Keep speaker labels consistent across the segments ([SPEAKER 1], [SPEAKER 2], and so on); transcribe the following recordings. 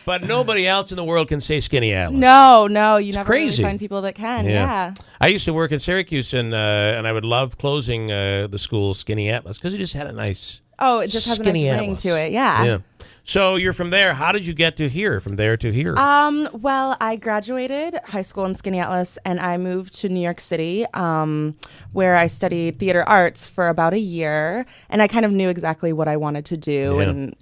[SPEAKER 1] But nobody else in the world can say Skinny Atlas.
[SPEAKER 2] No, you never
[SPEAKER 1] crazy.
[SPEAKER 2] really find people that can. Yeah.
[SPEAKER 1] I used to work in Syracuse, and I would love closing the school Skinny Atlas because it just had a nice.
[SPEAKER 2] Oh, it just has a nice ring to it. Yeah.
[SPEAKER 1] So you're from there. How did you get to here? From there to here?
[SPEAKER 2] Well, I graduated high school in Skinny Atlas, and I moved to New York City, where I studied theater arts for about a year, and I kind of knew exactly what I wanted to do and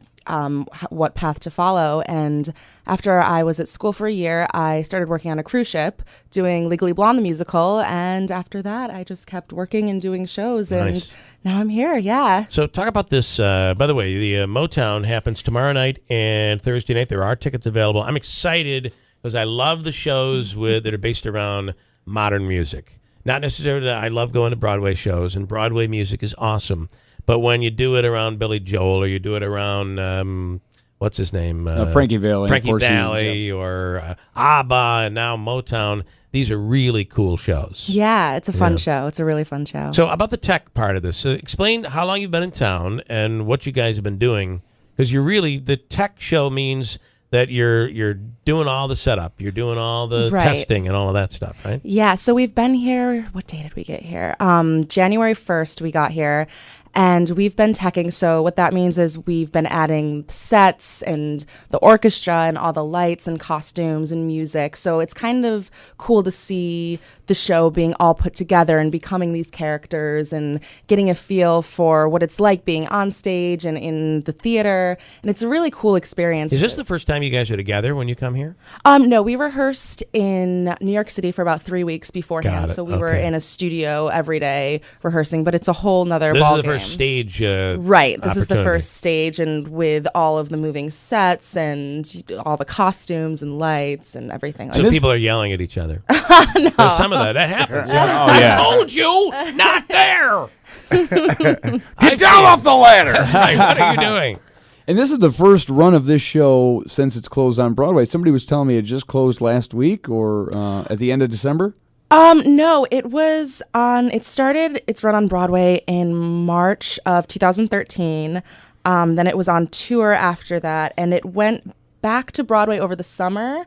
[SPEAKER 2] what path to follow. And after I was at school for a year, I started working on a cruise ship doing Legally Blonde the musical, and after that, I just kept working and doing shows, and now I'm here. Yeah.
[SPEAKER 1] So talk about this. By the way, the Motown happens tomorrow night and Thursday night. There are tickets available. I'm excited because I love the shows that are based around modern music. Not necessarily that I love going to Broadway shows, and Broadway music is awesome. But when you do it around Billy Joel, or you do it around what's his name,
[SPEAKER 3] Frankie
[SPEAKER 1] Valli, or ABBA, and now Motown. These are really cool shows.
[SPEAKER 2] Yeah, it's a fun show. It's a really fun show.
[SPEAKER 1] So about the tech part of this, explain how long you've been in town and what you guys have been doing, because the tech show means that you're doing all the setup, you're doing all the testing and all of that stuff, right?
[SPEAKER 2] Yeah, so we've been here. What day did we get here? January 1st we got here. And we've been teching, so what that means is we've been adding sets and the orchestra and all the lights and costumes and music. So it's kind of cool to see the show being all put together and becoming these characters and getting a feel for what it's like being on stage and in the theater. And it's a really cool experience.
[SPEAKER 1] Is this the first time you guys are together when you come here?
[SPEAKER 2] No, we rehearsed in New York City for about 3 weeks beforehand. So we were in a studio every day rehearsing, but it's a whole nother ballgame.
[SPEAKER 1] Stage
[SPEAKER 2] right, this is the first stage, and with all of the moving sets and all the costumes and lights and everything.
[SPEAKER 1] So people are yelling at each other. No. There's some of that happens. I told you, not there.
[SPEAKER 4] Get down off the ladder.
[SPEAKER 1] Right, what are you doing?
[SPEAKER 3] And this is the first run of this show since it's closed on Broadway. Somebody was telling me it just closed last week or at the end of December.
[SPEAKER 2] No, it's run on Broadway in March of 2013. Then it was on tour after that, and it went back to Broadway over the summer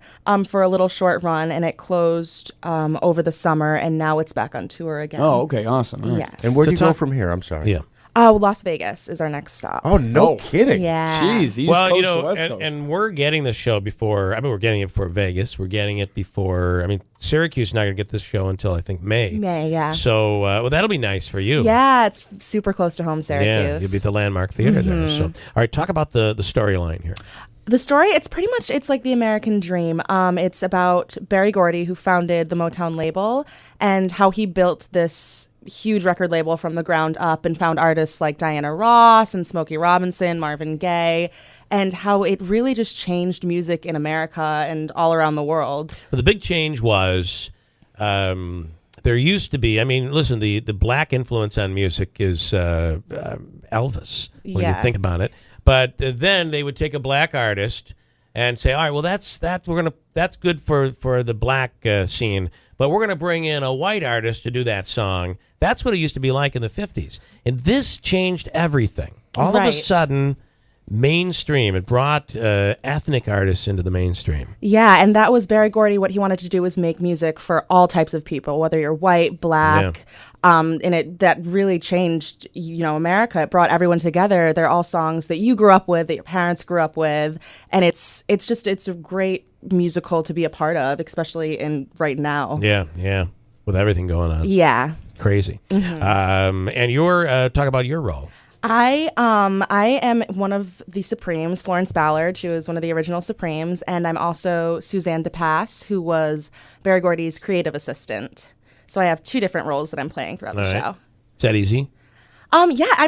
[SPEAKER 2] for a little short run, and it closed over the summer, and now it's back on tour again.
[SPEAKER 3] Oh, okay, awesome. All right.
[SPEAKER 2] Yes.
[SPEAKER 4] And where do you go from here? I'm sorry.
[SPEAKER 1] Yeah.
[SPEAKER 2] Las Vegas is our next stop.
[SPEAKER 4] Oh, no kidding.
[SPEAKER 2] Yeah.
[SPEAKER 3] Jeez, East Coast to West Coast.
[SPEAKER 1] And we're getting the show before, we're getting it before Vegas. We're getting it before, Syracuse is not going to get this show until, I think, May.
[SPEAKER 2] May, yeah.
[SPEAKER 1] So, that'll be nice for you.
[SPEAKER 2] Yeah, it's super close to home, Syracuse.
[SPEAKER 1] Yeah, you'll be at the Landmark Theater there. So, all right, talk about the storyline here.
[SPEAKER 2] The story, it's like the American dream. It's about Berry Gordy, who founded the Motown label, and how he built this huge record label from the ground up and found artists like Diana Ross and Smokey Robinson, Marvin Gaye, and how it really just changed music in America and all around the world.
[SPEAKER 1] Well, the big change was there used to be, listen, the black influence on music is Elvis, when you think about it. But then they would take a black artist and say, all right, well, that's good for the black scene, but we're going to bring in a white artist to do that song. That's what it used to be like in the 50s. And this changed everything. All of a sudden, mainstream. It brought ethnic artists into the mainstream.
[SPEAKER 2] Yeah, and that was Berry Gordy. What he wanted to do was make music for all types of people, whether you're white, black. And that really changed, America. It brought everyone together. They're all songs that you grew up with, that your parents grew up with, and it's a great musical to be a part of, especially right now.
[SPEAKER 1] Yeah, with everything going on.
[SPEAKER 2] Yeah,
[SPEAKER 1] crazy. Mm-hmm. And talk about your role.
[SPEAKER 2] I am one of the Supremes, Florence Ballard. She was one of the original Supremes, and I'm also Suzanne DePass, who was Berry Gordy's creative assistant. So I have two different roles that I'm playing throughout the show.
[SPEAKER 1] Is that easy?
[SPEAKER 2] Yeah,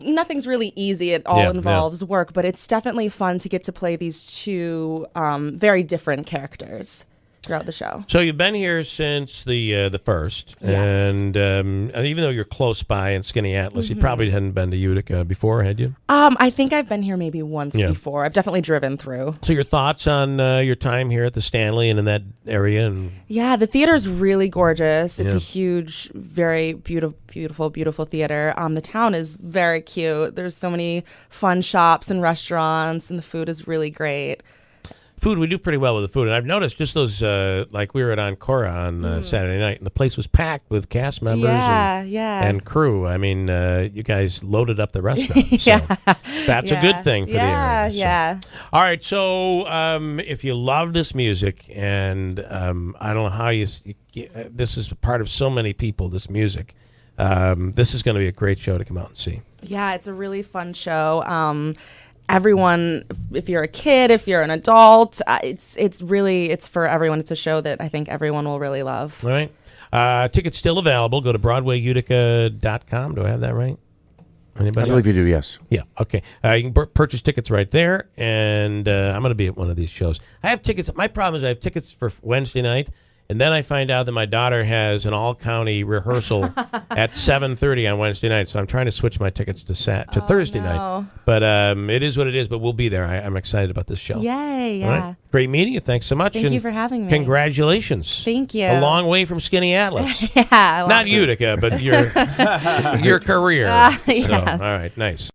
[SPEAKER 2] nothing's really easy. It all involves work, but it's definitely fun to get to play these two very different characters throughout the show.
[SPEAKER 1] So you've been here since the first,
[SPEAKER 2] yes.
[SPEAKER 1] And even though you're close by in Skinny Atlas, you probably hadn't been to Utica before, had you?
[SPEAKER 2] I think I've been here maybe once before. I've definitely driven through.
[SPEAKER 1] So your thoughts on your time here at the Stanley and in that area?
[SPEAKER 2] Yeah, the theater's really gorgeous. It's a huge, very beautiful theater. The town is very cute. There's so many fun shops and restaurants, and the food is really great.
[SPEAKER 1] food, we do pretty well with the food. And I've noticed just those, like we were at Encore on Saturday night, and the place was packed with cast members and crew. I mean, you guys loaded up the restaurant. So that's a good thing for the area.
[SPEAKER 2] Yeah.
[SPEAKER 1] All right, so if you love this music, and I don't know how this is a part of so many people, this music, this is going to be a great show to come out and see.
[SPEAKER 2] Yeah, it's a really fun show. Everyone, if you're a kid, if you're an adult, it's for everyone. It's a show that I think everyone will really love.
[SPEAKER 1] All right. Tickets still available. Go to BroadwayUtica.com. Do I have that right? Anybody?
[SPEAKER 4] I believe you do, yes.
[SPEAKER 1] Yeah, okay. You can purchase tickets right there, and I'm going to be at one of these shows. I have tickets. My problem is I have tickets for Wednesday night, and then I find out that my daughter has an all-county rehearsal at 7:30 on Wednesday night, so I'm trying to switch my tickets to Thursday night. But it is what it is, but we'll be there. I'm excited about this show.
[SPEAKER 2] Yay, yeah.
[SPEAKER 1] All right. Great meeting you. Thanks so much.
[SPEAKER 2] Thank you for having me.
[SPEAKER 1] Congratulations.
[SPEAKER 2] Thank you.
[SPEAKER 1] A long way from Skinny Atlas.
[SPEAKER 2] Yeah.
[SPEAKER 1] Not Utica, but your career.
[SPEAKER 2] Yes.
[SPEAKER 1] So, all right, nice.